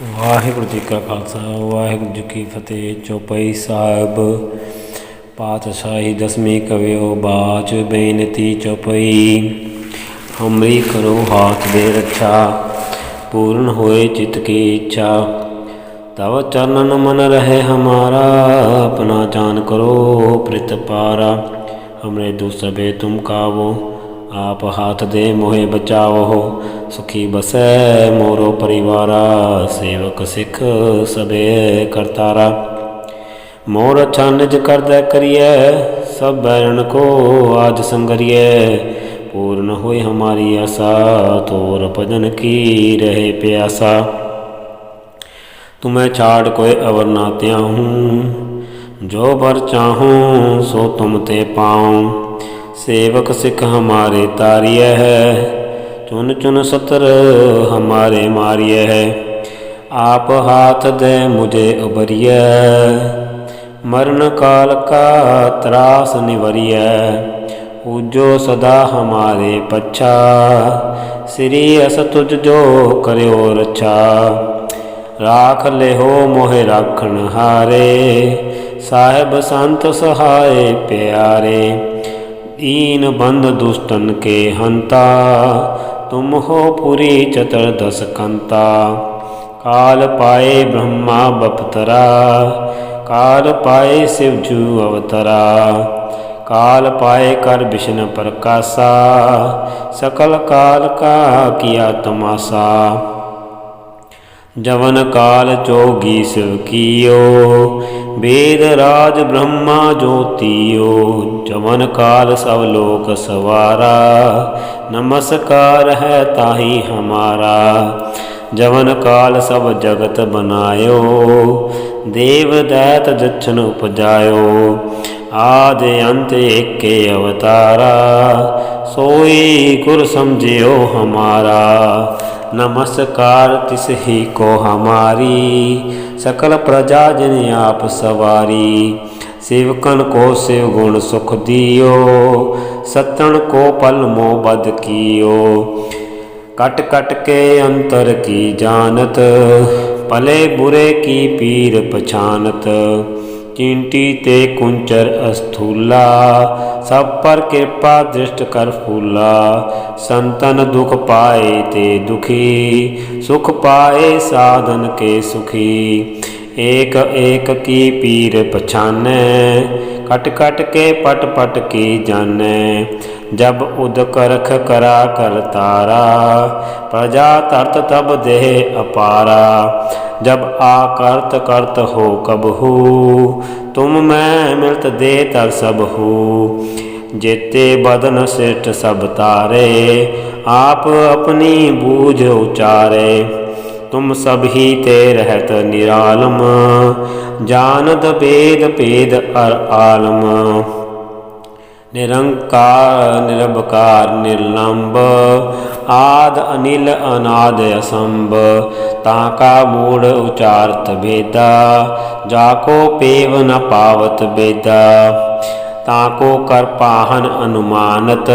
ਵਾਹਿਗੁਰੂ ਜੀ ਕਾ ਖਾਲਸਾ ਵਾਹਿਗੁਰੂ ਜੀ ਕੀ ਫਤਿਹ। ਚੌਪਈ ਸਾਹਿਬ ਪਾਤਸ਼ਾਹੀ ਦਸਵੀਂ ਕਵਿਓ ਬਾਚ ਬੇਨਤੀ ਚੌਪਈ। ਹਮਰੀ ਕਰੋ ਹਾਥ ਦੇ ਰੱਛਾ, पूर्ण होए चित्त की इच्छा। तव चरणन मन रहे हमारा, अपना जान करो प्रित पारा। हमरे दुसबे तुम कावो, आप हाथ दे मोहे बचाओ। सुखी बसै मोरो परिवारा, सेवक सिख सबे करतारा। मोर अच्छा निज कर दे करिए, सब बैरन को आज संगरिए। पूर्ण होए हमारी आशा, तोर भजन की रहे प्यासा। तुम्हें छाड़ कोई अवर ना त्याहूँ, जो बर चाहूँ सो तुम ते पाऊँ। सेवक सिख हमारे तारिय है, चुन चुन सतर हमारे मारिय है। आप हाथ दे मुझे उबरिय, मरण काल का त्रास निवरिय। पूजो सदा हमारे पच्छा, श्री अस तुझ जो करो रक्षा। राख ले हो मोहे राखण हारे, साहेब संत सहाय प्यारे। दीन बंद दुष्टन के हंता, तुम हो पुरी चतुर्दश कंता। काल पाए ब्रह्मा बपतरा, काल पाए शिवजू अवतरा। काल पाए कर विष्णु प्रकाशा, सकल काल का किया तमाशा। जवन काल जोगी शिव कियो, वेद राज ब्रह्मा ज्योतियो। जवन काल सब लोक सवारा, नमस्कार है ताहि हमारा। जवन काल सब जगत बनायो, देव दैत जछन उपजायो। आदि अंत एके अवतारा, सोई गुर समझियो हमारा। नमस्कार तिस ही को हमारी, सकल प्रजा जिन आप सवारी। सेवकन को शिव गुण सुख दियो, सतन को पल मोह बद कियो। कट कट के अंतर की जानत, भले बुरे की पीर पछानत। चींटी ते कुंचर अस्थूला, सब पर कृपा दृष्ट कर फूला। संतन दुख पाए ते दुखी, सुख पाए साधन के सुखी। एक एक की पीर पछाने, कट कट के पट पट की जाने। जब उद करख करा कर तारा, प्रजा तरत तब देह अपारा। जब आकर्त करत हो कबहू, तुम मैं मिलत दे तर सब हू। जेते बदन श्रेष्ठ सब तारे, आप अपनी बूझ उचारे। तुम सब ही ते रहत निरालम, जानत वेद भेद अर आलम। निरंकार निरबकार निर्लंब, आद अनिल अनाद असंभ। ताका मूढ़ उचारत भेदा, जाको पेव न पावत बेदा। ताको कर पाहन अनुमानत,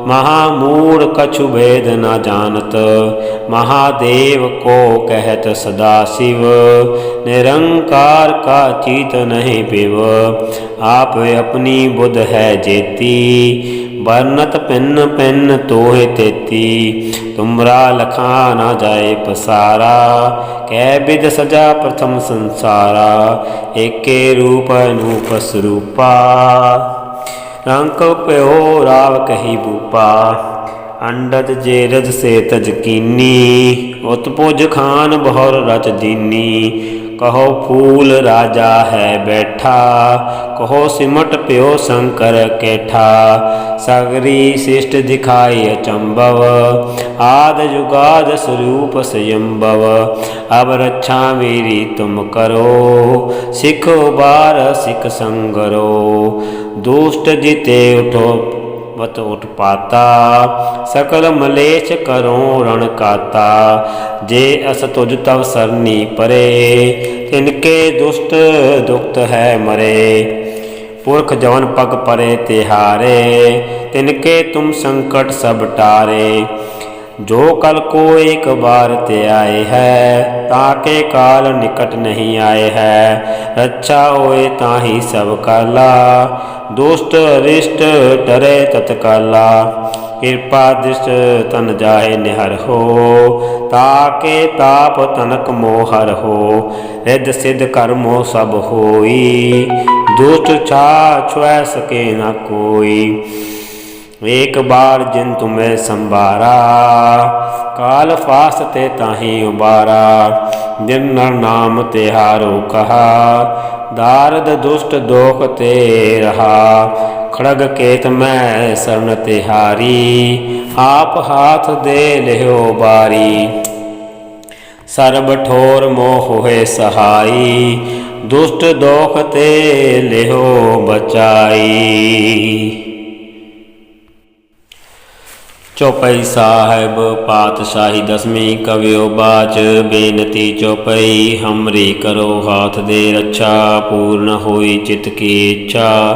महामूढ़ कछु भेद न जानत। महादेव को कहत सदा शिव, निरंकार का चीत नहीं पिव। आप अपनी बुध है जेती, बरनत पिन पिन तोहे तेती। तुमरा लखा न जाए पसारा, कै विध सजा प्रथम संसारा। एके रूप अनूप स्वरूपा, रंक प्यो राव कही भूपा। अंडज जेरज से तज कीनी, उत्पुज खान बहुर रच दीनी। कहो फूल राजा है बैठा, कहो सिमट प्यो शंकर कैठा। सगरी शिष्ट दिखाई अचंभव, आद युगाद स्वरूप स्वयंभव। अब रक्षा मेरी तुम करो, सिख उबार सिख संगरो। दुष्ट जिते उठो वत उत्पाता, सकल मलेच्छ करो रण काता। जे अस तुझ तव सरनी परे, तिनके दुष्ट दुखत है मरे। पुरख जवन पग परे तिहारे, तिनके तुम संकट सब टारे। जो कल को एक बार ते आए है, ताके काल निकट नहीं आए है। रक्षा होए ताहि सब काला, दुष्ट अरिष्ट डरे तत्काला। कृपा दृष्ट तन जाहे निहर हो, ताके ताप तनक मोहर हो। रिद्ध सिद्ध कर्मो सब होई, दुष्ट छा छुए सके न कोई। एक बार जिन तुम्हें संभारा, काल फास ते ताहि उबारा। जिन नर नाम तिहारो कहा, दारद दुष्ट दोख ते रहा। खड़ग केत मैं शरण तिहारी, आप हाथ दे लिहो बारी। सर्ब ठोर मोह होए सहाई, दुष्ट दोख ते लिहो बचाई। चौपाई साहिब पातशाही दसवीं कवियो बाच। बेनती चौपाई हमरी करो हाथ दे रक्षा। पूर्ण होई चित्त की इच्छा,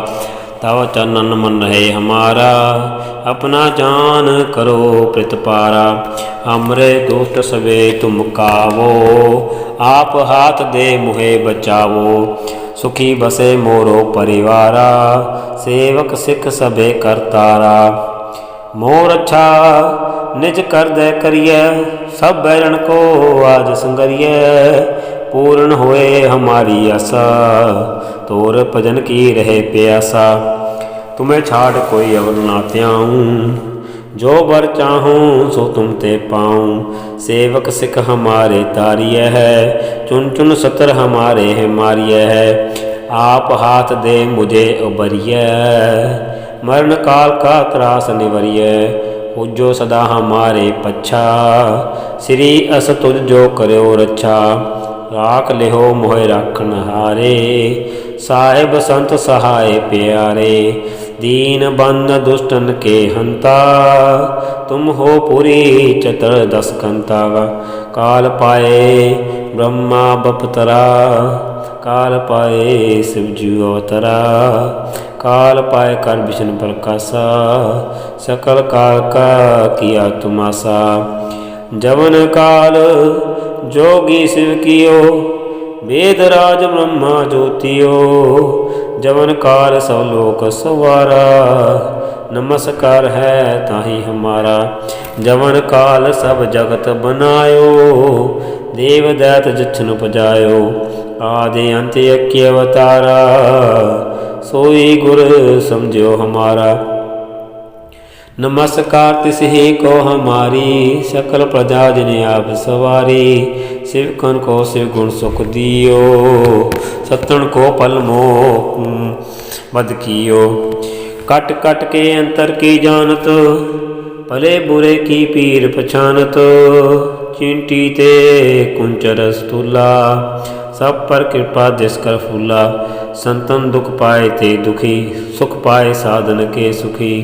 तव चरणन मन रहे हमारा। अपना जान करो प्रतिपारा, हमरे दुष्ट सबे तुम कावो। आप हाथ दे मुहे बचावो, सुखी बसे मोरो परिवारा। सेवक सिख सबे करतारा, मोर अच्छा निज कर दे करिए। सब बैरन को आज संगरिए, पूर्ण होए हमारी आशा। तोर भजन की रहे प्यासा, तुम्हें छाड़ कोई अवर ना त्याऊँ। जो बर चाहूँ सो तुम ते पाऊँ। सेवक सिख हमारे तारिय है, चुन चुन सतर हमारे है मारिय है। आप हाथ दे मुझे उबरिय, मरण काल का त्रास निवरिय। पूजो सदा हमारे पच्छा, श्री अस तुझ जो करो रक्षा। राख लिहो मोह राखन हारे, साहिब संत सहाय प्यारे। दीन बंद दुष्टन के हंता, तुम हो पुरी चतर दस कंता। काल पाए ब्रह्मा बपतरा, काल पाए शिवजू अवतरा। काल पाए कर विष्णु प्रकाशा, सकल काल का किया तुमासा। जवन काल जोगी शिव कियो, वेद राज ब्रह्मा ज्योतियो। जवन काल सब लोक सवारा, नमस्कार है ताहि हमारा। जवन काल सब जगत बनायो, देव दैत जछन उपजायो। आदि अंत यज्ञ अवतारा, सोई गुर समझो हमारा। नमस्कार तिसही को हमारी, सकल प्रजा जिन्हें आप सवारी। शिवकन को शिव गुण सुख दियो, सतन को पल मोह बद कियो। कट कट के अंतर की जानत, भले बुरे की पीर पछानत। चिंटी ते कुंचर स्तूला, सब पर कृपा दिस कर फूला। संतन दुख पाए ते दुखी, सुख पाए साधन के सुखी।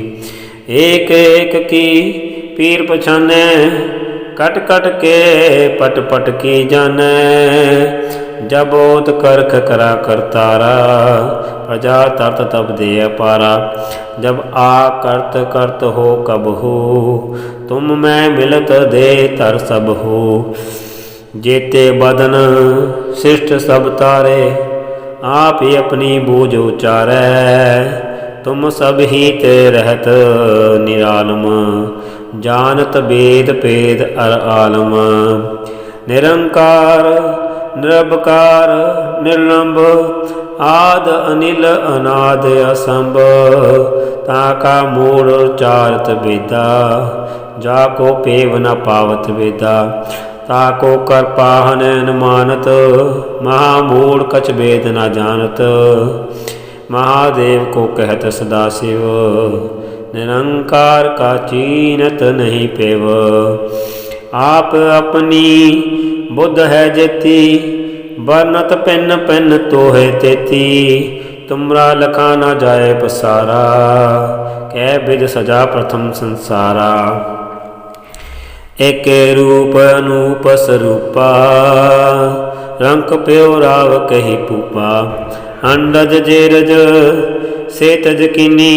एक एक की पीर पछाने, कट कट के पट पट की जाने। जब ओत करख करा करतारा, प्रजा तरत तब दे अपारा। जब आ करत करत हो कब हो, तुम मैं मिलत दे तर सब हो। जेते बदन शिष्ट सब तारे, आप ही अपनी बूझ उचारै। तुम सब ही ते रहत निरालम, जानत वेद पेद अर आलम। निरंकार निरबकार निर्लंब, आद अनिल अनाद असंभ। ताका मूढ़ चारत वेदा, जाको पेव न पावत वेदा। ताको कर पाहन न मानत, महामूढ़ कछ वेद न जानत। महादेव को कहत सदाशिव, निरंकार का चीनत नहीं पेव। आप अपनी बुद्ध है जेती, बरनत पेन पेन तो है तेती। तुमरा लखा न जाए पसारा, कै विध सजा प्रथम संसारा। एक रूप अनूप स्वरूपा, रंक प्यो राव कही पूपा। अंडज जेरज से तज किनी,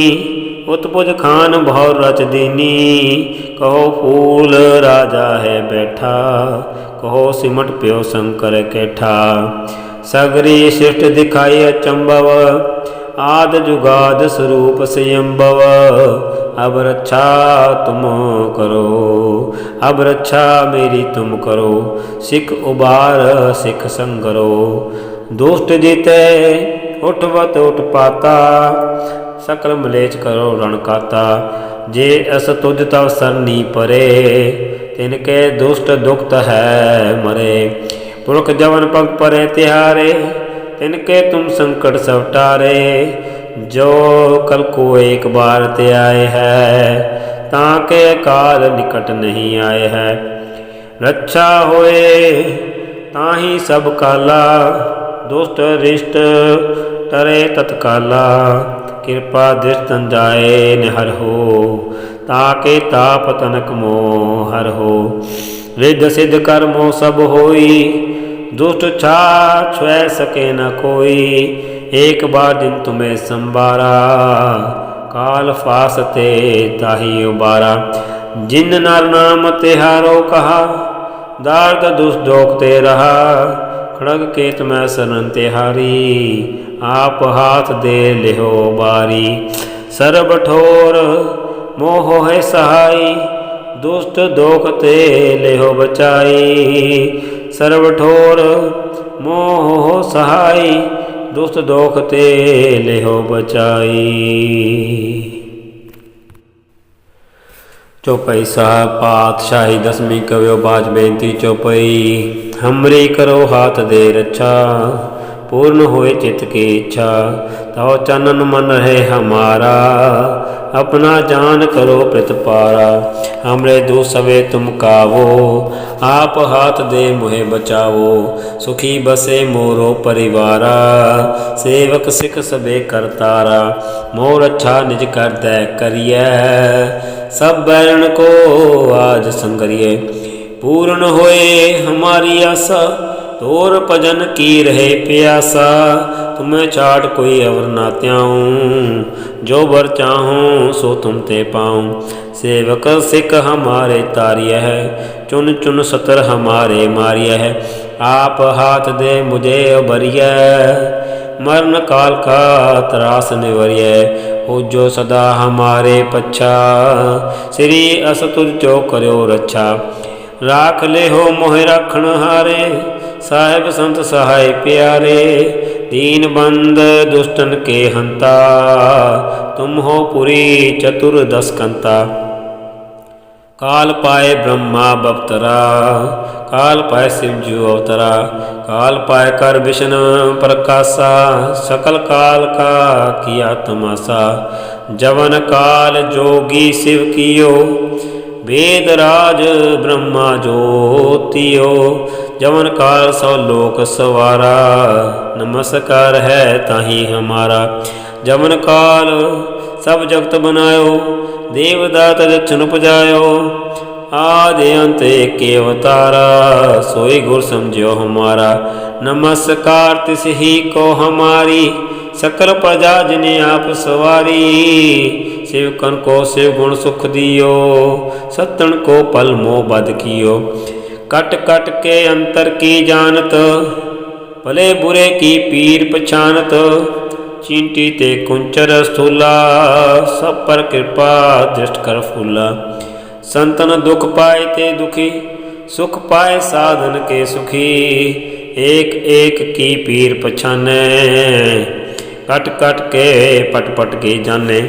उत्पुज खान भौर रच दीनी। कहो फूल राजा है बैठा, कहो सिमट प्यो शंकर कैठा। सगरी सृष्टि दिखाई अचंभव, आद जुगाद स्वरूप स्वयंभव। अब रक्षा तुम करो, अब रक्षा मेरी तुम करो। सिख उबार सिख संगरो, दुष्ट जीते उठवत उठ पाता। सकल मलेच करो रण काता। जे अस तुझ तव सरनी परे, तिनके दुष्ट दुखत है मरे। पुरख जवन पग परे तिहारे, तिनके तुम संकट सब टारे। जो कल को एक बार ते आए है, ताके काल निकट नहीं आए है। रक्षा होए ताही सब काला, दुष्ट रिष्ट टरे तत्काला। कृपा दृष्ट जाए निहर हो, ताके ताप तनक मोह हर हो। रिद्ध सिद्ध कर्मो सब होई, दुष्ट छा छुए सके न कोई। एक बार दिन तुम्हें संबारा, काल फासते ताही उबारा। जिन नर नाम तिहारो कहा, दार्द दुष्ट दोखते रहा। खड़ग केत में शरण तिहारी, आप हाथ दे लेहो बारी। सर्ब ठोर मोह है सहाई, दुष्ट दोखते लेहो बचाई। सर्व ठोर मोह सहाई, दुष्ट दोखते लेहो बचाई। चौपाई साहब पातशाही दसवीं कवियो बाज बेनती चौपाई। हमरी करो हाथ दे रक्षा, पूर्ण होए चित्त की इच्छा। तव चनन मन रहे हमारा, अपना जान करो प्रतिपारा। हमरे दू सवे तुम कावो, आप हाथ दे मुहे बचावो। सुखी बसे मोरो परिवारा, सेवक सिख सबे करतारा। मोर अच्छा निज कर दै करिए, सब बैरण को आज संगरिए। पूर्ण होए हमारी आशा, तोर भजन की रहे प्यासा। तुम्हें छाड़ कोई अवर ना त्याऊँ, जो बर चाहूँ सो तुम ते पाऊँ। सेवक सिख हमारे तारिय है, चुन चुन सतर हमारे मारिय है। आप हाथ दे मुझे उबरिय, मरण काल का त्रास निवरिय। हो जो सदा हमारे पच्छा, श्री अस तुझ जो करो रक्षा। राख ले हो मोहि राखण हारे, साहिब संत सहाय प्यारे। दीन बंद दुष्टन के हंता, तुम हो पुरी चतुर्दश कंता। काल पाए ब्रह्मा बप्तरा, काल पाए शिव जू अवतरा। काल पाए कर विष्णु प्रकाशा, सकल काल का किया तमाशा। जवन काल जोगी शिव कियो, वेद राज ब्रह्मा ज्योतियो। जवन काल सौ लोक सवारा, नमस्कार है ताही हमारा। जवन काल सब जगत बनायो, देवदात दक्षिण उपजायो। आदि अंत एक अवतारा, सोई गुर समझो हमारा। नमस्कार तिस ही को हमारी, सकल प्रजा जिने आप सवारी। शिवकन को शिव गुण सुख दियो, सत्तन को पल मोह बद कियो। कट कट के अंतर की जानत, भले बुरे की पीर पछानत। चींटी ते कुंचर स्थूला, सब पर कृपा दृष्ट कर फूला। संतन दुख पाए ते दुखी, सुख पाए साधन के सुखी। एक एक की पीर पछाने, कट कट के पट पट की जाने।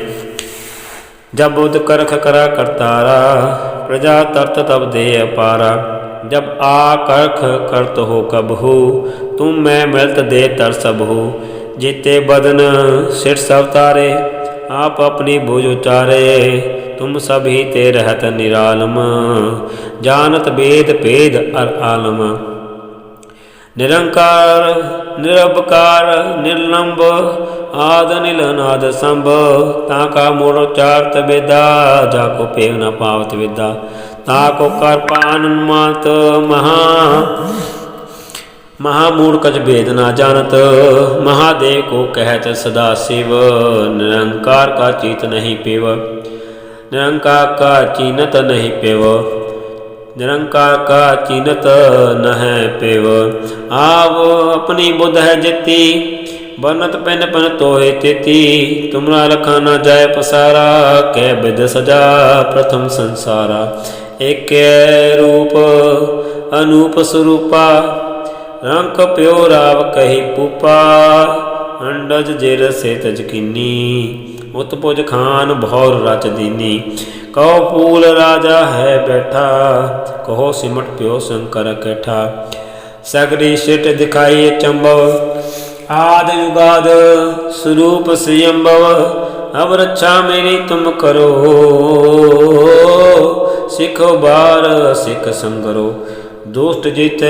जब बुध करख करा करतारा, प्रजा तरत तब दे अपारा। जब आ करख करत हो कबहू, तुम मैं मिलत दे तर सबहू। जीते बदन सिर सब तारे, आप अपनी भुज उचारे। तुम सभी ते रहत निरालम, जानत वेद भेद अर आलम। निरंकार निरवकार निर्लंब, आद नील नाद संभ। ताका मूल उच्चारत वेदा, जाको पेव न पावत विद्या। ताको कर पान मात महामूढ़ कछ भेद ना जानत, महादेव को कहत सदा शिव। निरंकार का चीत नहीं पेव, निरंकार का चीनत नहीं पेव, निरंकार का चीनत न है पेव। आव अपनी बुध है जिति, बनत पिन पन तोहे तेती। तुमरा रखा न जाय पसारा, कै बिद सजा प्रथम संसारा। एक रूप अनूप स्वरूपा, रंक प्यो राव कही पूपा। अंडज जिर से तजकिनी, उत्पुज खान भौर रच दीनी। कहो फूल राजा है बैठा, कहो सिमट प्यो शंकर कैठा। सगरी सिट दिखाई चंबव, आद युगाद स्वरूप स्वयंभव। अब रक्षा मेरी तुम करो, सिखो बार सिख संगरो। दुष्ट जीते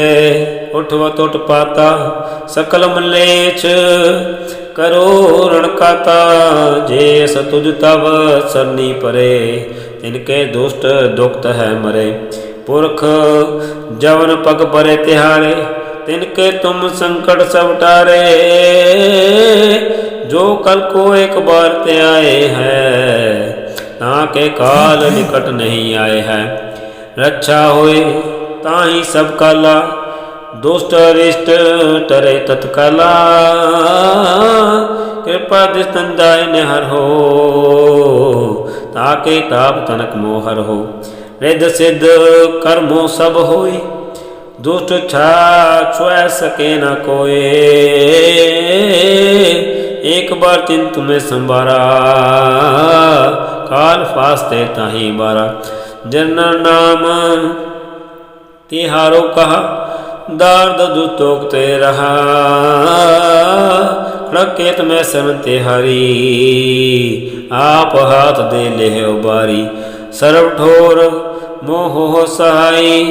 उठवत उठ पाता, सकल मलेच्छ करो रणकाता। जे सतुज तब सरनी परे, इनके दुष्ट दुखत है मरे। पुरख जवन पग परे तिहारे, तिनके तुम संकट सब टारे। जो कल को एक बार ते आए हैं, ताके काल निकट नहीं आए हैं। रक्षा होए ताही सब काला, दुष्ट अरिष्ट टरे तत्काला। कृपा दृष्टन जाय निहर हो, ताके ताप तनक मोहर हो। रिद्ध सिद्ध कर्मो सब होई, दुष्ट छा छुए सके न कोई। एक बार तिन तुम्हें संभारा, काल फास्ते ताही बारा। जन नाम तिहारो कहा, दार्द दुतोकते रहा। खड़केत में सन तिहारी, आप हाथ दे ले उबारी। सर्व ठोर मोह सहाई,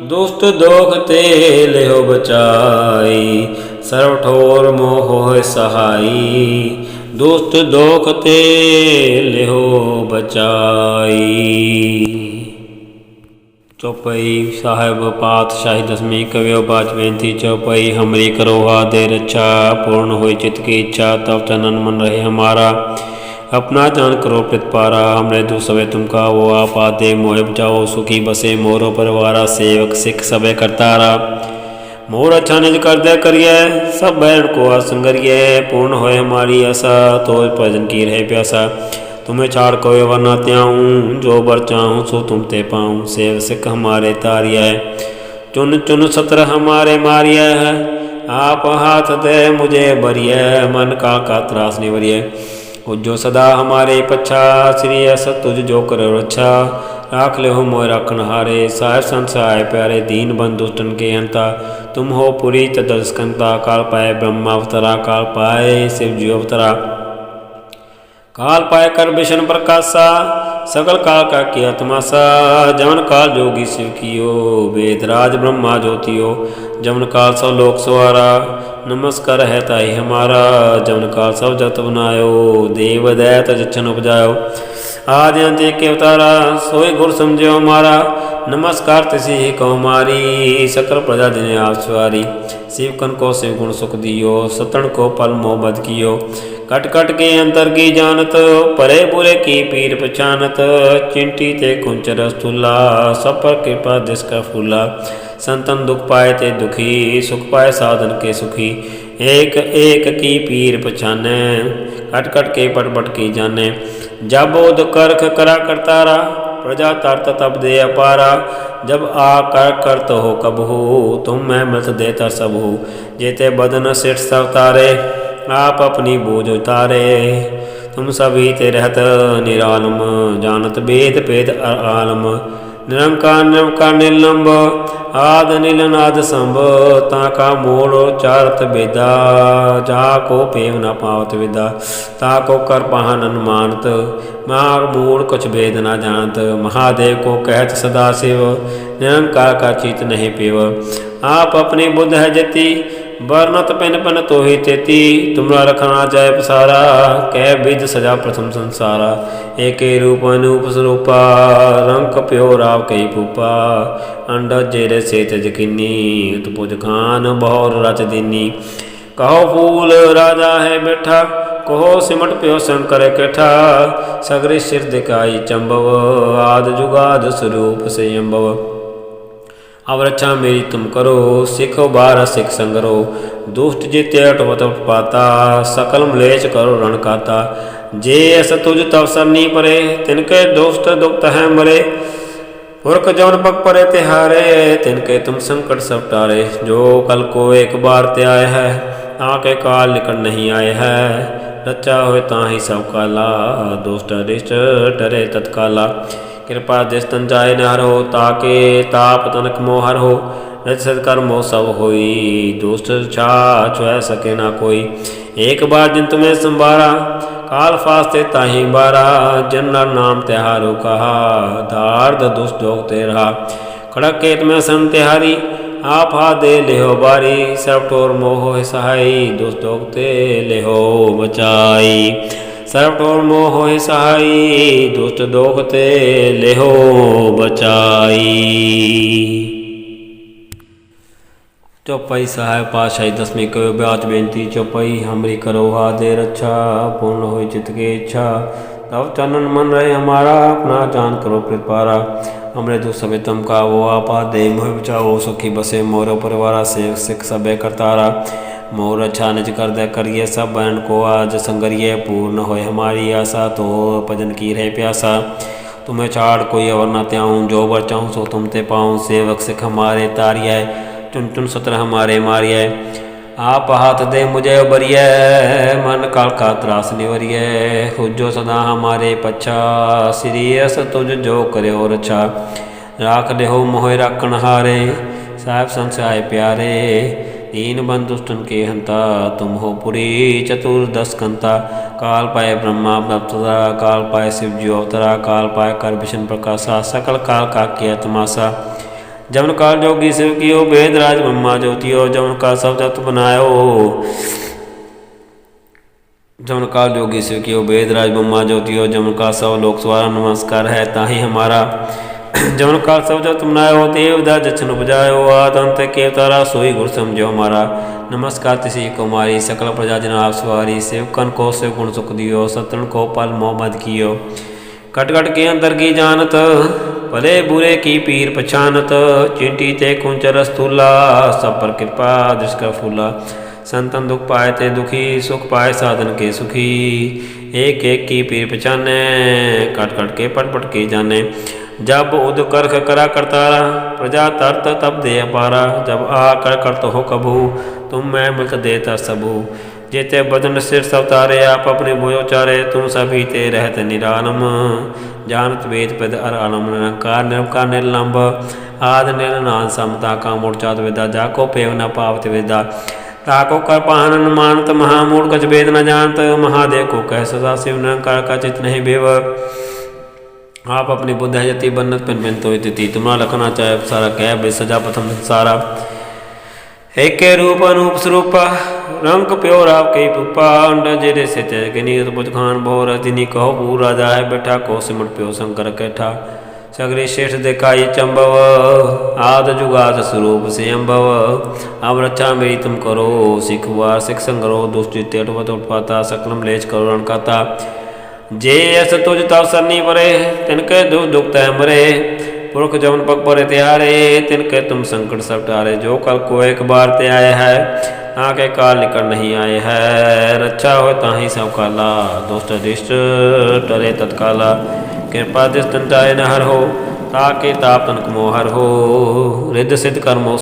दुष्ट दोख ते लेहो बचाई। सर्व ठोर मोह सहाई, दुष्ट दोख ते लेहो बचाई। चौपाई साहिब पातशाही दसवीं कवियो बाच बेनती चौपाई। हमरी करो दे रक्षा, पूर्ण होई चित्त की इच्छा। तब तनन मन रहे हमारा, अपना जान करो प्रतिपारा। हमरे दु सवे तुम का वो आप आदे, मोह बचाओ सुखी बसे मोरो परवारा। सेवक सिख सबे करतारा, मोर अच्छा निज कर दे करिए। सब बैर को आसंगरिए, पूर्ण होए हमारी आशा। तो भजन की रहे प्यासा, तुम्हें छाड़ कोई वरना त्याऊँ। जो बर चाहूँ सो तुम ते पाऊँ, सेव सिख हमारे तारिया है। चुन चुन सत्र हमारे मारिया है, आप हाथ दे मुझे बरिय। मन का त्रास निवरिय, उज्जो सदा हमारे पच्छा। श्री असत तुझ जो करो रक्षा, राख ले हो मोय राखन हारे। साहिब संसाय प्यारे, दीन बंधु दुष्टन के हंता। तुम हो पुरी तदस्कंता, काल पाए ब्रह्मा अवतरा। काल पाए शिव जी अवतरा, काल पाए कर विष्णु प्रकाशा। सकल काल का किया तमाशा, जमन काल जोगी शिव कियो। वेदराज ब्रह्मा ज्योतियो, जमन काल सब लोक सवारा। नमस्कार है ताई हमारा, जमन काल सब जत बनायो। देव दैत जच्छन उपजायो, आदि अंत के अवतारा। सोई गुर समझो हमारा, नमस्कार तिसी कौमारी। सकल प्रजा दिन आप सवारी। शिवकन को शिव गुण सुख दियो, सतन को पल मोह बद कियो। कट कट के अंतर की जानत, परे बुरे की पीर पहचानत। चिंटी ते कुंच रसतुल्ला, सब पर कृपा जिसका फूला। संतन दुख पाए ते दुखी, सुख पाए साधन के सुखी। एक एक की पीर पहचाने, कट कट के पट पट की जाने। जब बोध करख करा करतारा, प्रजा तरत तब दे अपारा। जब आ कर करत हो कब हो, तुम मैं मृत देता सब हो। जेते बदन सिठ सब तारे, आप अपनी बोझ उतारे। तुम सभी ते रहत निरालम, जानत वेद भेद आलम। निरंकार निरंकार निर्लंब, आद नीलनाद संभ। ताका मोड़ चारत बेदा, जाको पेव न पावत विदा। ताको कर पाहन अनुमानत, मार मूड़ कुछ भेद न जानत। महादेव को कहत सदा शिव, निरंकार का चीत नहीं पेव। आप अपनी बुद्ध है जति, वर्णत पिन पिन तो ही तेती, तुमरा रखना जाय पसारा, कह विध सजा प्रथम संसारा। एके रूप अनूप स्वरूपा, रंग कप्यो राव कई पूपा, अंडज जेरे सेत यकीनी, उत्पुज खान बहुर रच दीनी। कहो फूल राजा है बैठा, कहो सिमट प्यो शंकर कैठा, सगरे सिर दिखाई चंबव, आद जुगाद स्वरूप से अम्बव। अब रक्षा मेरी तुम करो, सिखो बार सिख संगरो, दुष्ट जित्य अटवत पाता, सकल मलेच करो रण खाता। जे अस तुझ तव सरनी परे, तिनके दुष्ट दुक्त है मरे, पुरख जौन पग परे तिहारे, तिनके तुम संकट सब टारे। जो कल को एक बार त्याय है, आके काल निकट नहीं आए है, रचा होए ताहि सब काला, दुष्ट अरिष्ट डरे तत्काला। कृपा दृष्टन जाय न हर हो, ताके ताप तनक मोहर हो, रज सत्कर्म मोह सब होई, दुष्ट छा छुए सके ना कोई। एक बार जिन तुम्हें संभारा, काल फास्ते ताहि बारा, जन नर नाम त्योहारो कहा, दार्द दुष्ट जोगते रहा। खड़क केत में सन तिहारी, आप हा दे लेहो बारी, सब ठोर मोह सहाई, दुष्ट जोगते लेहो बचाई। सर्व ठोर मोह सहाई, दुष्ट दोखते लेहो बचाई। चौपाई सहाय पातशाही दसवीं कयो ब्याज बेनती चौपाई। हमरी करो हा दे रक्षा, पूर्ण हो चित के इच्छा, तब चरणन मन रहे हमारा, अपना जान करो प्रतिपारा। हमरे दुख सबे तम का वो आपा दे, मोह बचाओ सुखी बसे मोर परिवारा, से सिख सबे करतारा। मोर अच्छा निज कर दे करिए, सब बहन को आज संगरिए, पूर्ण होए हमारी आशा, तो भजन की रहे प्यासा। तुम्हें छाड़ कोई अवर न त्याऊँ, जो वर चाहूँ सो तुम ते पाऊँ, सेवक सिख हमारे तारिय, चुन चुन सत्र हमारे मारिय। आप हाथ दे मुझे उबरिय, मन काल का त्रास निवरिय, खुजो सदा हमारे पच्छा, श्रीयस तुझ जो करे और अच्छा। राख देहो मोह राखण हारे, साहिब संसाय प्यारे, दीन बंधु दुष्टन के हंता, तुम हो पुरी चतुर्दश कंता। काल पाए ब्रह्मा अवतरा, काल पाए शिव जी अवतरा, काल पाए कर विष्णु प्रकाशा, सकल काल का किया तमाशा। जमन काल जोगी शिव कियो, वेद राज ब्रह्मा ज्योतियो, जमन का सब जगत बनायो, जमन काल जोगी शिव कियो, वेद राज ब्रह्मा ज्योतियो, जमन का सब लोक स्वारा, नमस्कार है ताहि हमारा। जमन काल सब जगत बनायो, देवदा जछन उपजायो, आद अंत के तारा, सोई गुर समझो हमारा। नमस्कार तिसी कुमारी, सकल प्रजा जन आप सवारी, सेवकन को शिव गुण सुख दियो, सतन को पल मोहम्मद कियो। कट कट के अंतर की जानत, भले बुरे की पीर पछानत, चिंटी ते कुंचर स्थूला, सब पर कृपा दृष्कर फूला। संतन दुख पाए ते दुखी, सुख पाए साधन के सुखी, एक एक की पीर पछाने, कट कट के पट पट के जाने। जब उद करख करा करतारा, प्रजा तरत तब दे अपारा, जब आ कर करत हो कभू, तुम मैं मिलत देता सबू। जेते बदन सिर सब तारे, आप अपने भुजो चारे, तुम सभी ते रहत निरालम, जानत वेद पद अर आलम। निरंकार निरंकार निर्लंब, आद निर्नाद समता का मूर्चात विदा, जाको पेव न पावत विदा। ताको कर पाहन मानत, महामूढ़ कछ वेद न जानत, महादेव को कह सदा शिव, निरंकार का चित नहीं बेव। आप अपनी बुद्ध है यति बन्नत पिन पिन तो तिथि, तुम्हारा लखना चाहे सारा कह बे सजा प्रथम सारा। एक रूप अनूप स्वरूप, रंग प्यो राव कई पुपा, अंड जेरे से तेगनी बुझ खान बहु रजनी। कहो पूर राजा है बैठा, को सिमट प्यो शंकर कैठा, सगरे श्रेष्ठ दिखाई चंबव, आद जुगाद स्वरूप से अम्बव। अब रक्षा मेरी तुम करो, सिख वार सिख संगरो, दुष्ट तेटवत उत्पाता, सकलम लेच करो रण खाता। जे अस तुझ तव सरनी परे, तिनके दुख दुख तह मरे, पुरख जमन पग परे त्यारे, तिनके तुम संकट सब टारे। जो कल को एक बार ते आए है, आके काल निकट नहीं आए है, रक्षा हो ताहि सब काला, दुष्ट अरिष्ट डरे तत्काला। कृपा दृष्टन जाय न हर हो, ताके ताप तनक मोहर हो, रिद्ध सिद्ध कर्मो